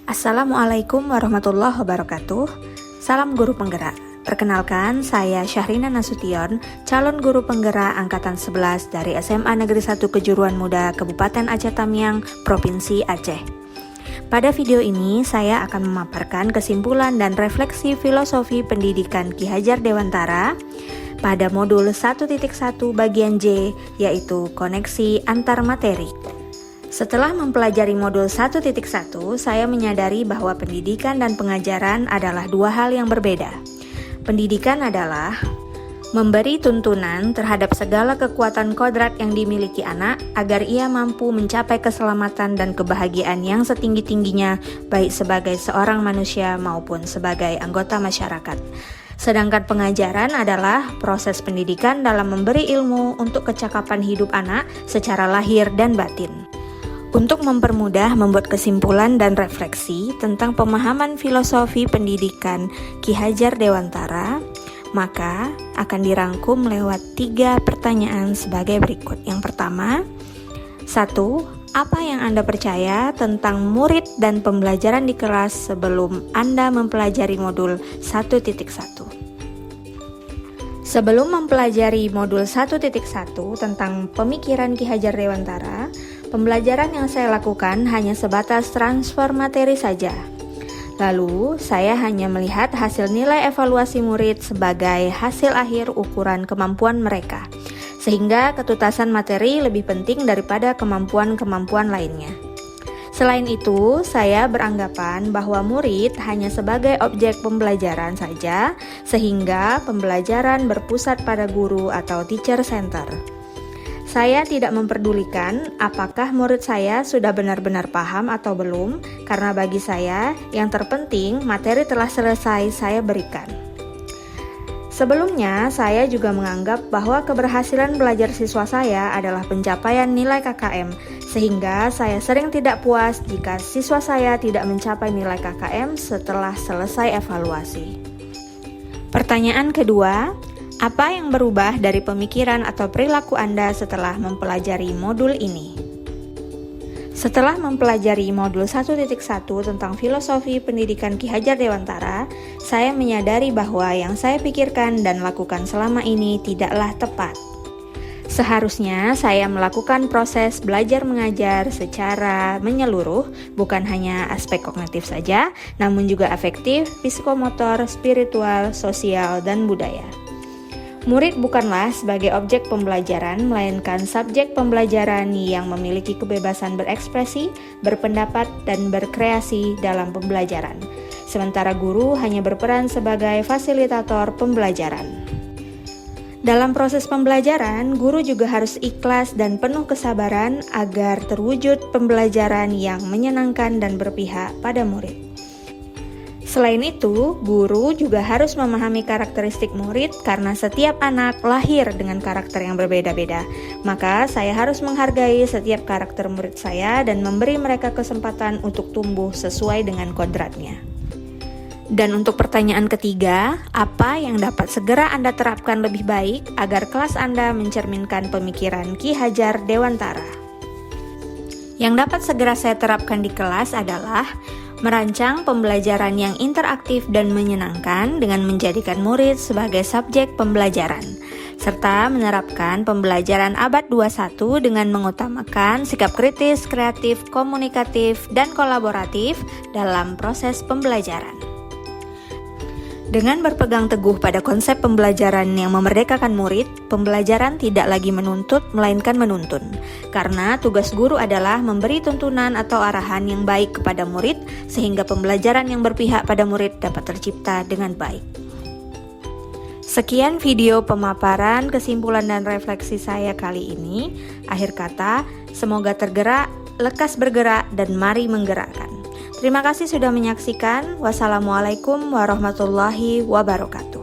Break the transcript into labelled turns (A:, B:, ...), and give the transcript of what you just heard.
A: Assalamualaikum warahmatullahi wabarakatuh. Salam guru penggerak. Perkenalkan, saya Syahrina Nasution, calon guru penggerak angkatan 11 dari SMA Negeri 1 Kejuruan Muda Kabupaten Aceh Tamiang, Provinsi Aceh. Pada video ini, saya akan memaparkan kesimpulan dan refleksi filosofi pendidikan Ki Hajar Dewantara pada modul 1.1 bagian J, yaitu koneksi antar materi. Setelah mempelajari modul 1.1, saya menyadari bahwa pendidikan dan pengajaran adalah dua hal yang berbeda. Pendidikan adalah memberi tuntunan terhadap segala kekuatan kodrat yang dimiliki anak agar ia mampu mencapai keselamatan dan kebahagiaan yang setinggi-tingginya, baik sebagai seorang manusia maupun sebagai anggota masyarakat. Sedangkan pengajaran adalah proses pendidikan dalam memberi ilmu untuk kecakapan hidup anak secara lahir dan batin. Untuk mempermudah membuat kesimpulan dan refleksi tentang pemahaman filosofi pendidikan Ki Hajar Dewantara, maka akan dirangkum lewat 3 pertanyaan sebagai berikut. Yang pertama, 1. Apa yang Anda percaya tentang murid dan pembelajaran di kelas sebelum Anda mempelajari modul 1.1? Sebelum mempelajari modul 1.1 tentang pemikiran Ki Hajar Dewantara, pembelajaran yang saya lakukan hanya sebatas transfer materi saja. Lalu, saya hanya melihat hasil nilai evaluasi murid sebagai hasil akhir ukuran kemampuan mereka, sehingga ketutasan materi lebih penting daripada kemampuan-kemampuan lainnya. Selain itu, saya beranggapan bahwa murid hanya sebagai objek pembelajaran saja, sehingga pembelajaran berpusat pada guru atau teacher center. Saya tidak memperdulikan apakah murid saya sudah benar-benar paham atau belum, karena bagi saya yang terpenting materi telah selesai saya berikan. Sebelumnya, saya juga menganggap bahwa keberhasilan belajar siswa saya adalah pencapaian nilai KKM, sehingga saya sering tidak puas jika siswa saya tidak mencapai nilai KKM setelah selesai evaluasi. Pertanyaan kedua, apa yang berubah dari pemikiran atau perilaku Anda setelah mempelajari modul ini? Setelah mempelajari modul 1.1 tentang filosofi pendidikan Ki Hajar Dewantara, saya menyadari bahwa yang saya pikirkan dan lakukan selama ini tidaklah tepat. Seharusnya saya melakukan proses belajar mengajar secara menyeluruh, bukan hanya aspek kognitif saja, namun juga afektif, psikomotor, spiritual, sosial, dan budaya. Murid bukanlah sebagai objek pembelajaran, melainkan subjek pembelajaran yang memiliki kebebasan berekspresi, berpendapat, dan berkreasi dalam pembelajaran. Sementara guru hanya berperan sebagai fasilitator pembelajaran. Dalam proses pembelajaran, guru juga harus ikhlas dan penuh kesabaran agar terwujud pembelajaran yang menyenangkan dan berpihak pada murid. Selain itu, guru juga harus memahami karakteristik murid karena setiap anak lahir dengan karakter yang berbeda-beda. Maka, saya harus menghargai setiap karakter murid saya dan memberi mereka kesempatan untuk tumbuh sesuai dengan kodratnya. Dan untuk pertanyaan ketiga, apa yang dapat segera Anda terapkan lebih baik agar kelas Anda mencerminkan pemikiran Ki Hajar Dewantara? Yang dapat segera saya terapkan di kelas adalah merancang pembelajaran yang interaktif dan menyenangkan dengan menjadikan murid sebagai subjek pembelajaran, serta menerapkan pembelajaran abad 21 dengan mengutamakan sikap kritis, kreatif, komunikatif, dan kolaboratif dalam proses pembelajaran. Dengan berpegang teguh pada konsep pembelajaran yang memerdekakan murid, pembelajaran tidak lagi menuntut, melainkan menuntun. Karena tugas guru adalah memberi tuntunan atau arahan yang baik kepada murid, sehingga pembelajaran yang berpihak pada murid dapat tercipta dengan baik. Sekian video pemaparan, kesimpulan, dan refleksi saya kali ini. Akhir kata, semoga tergerak, lekas bergerak, dan mari menggerakkan. Terima kasih sudah menyaksikan. Wassalamualaikum warahmatullahi wabarakatuh.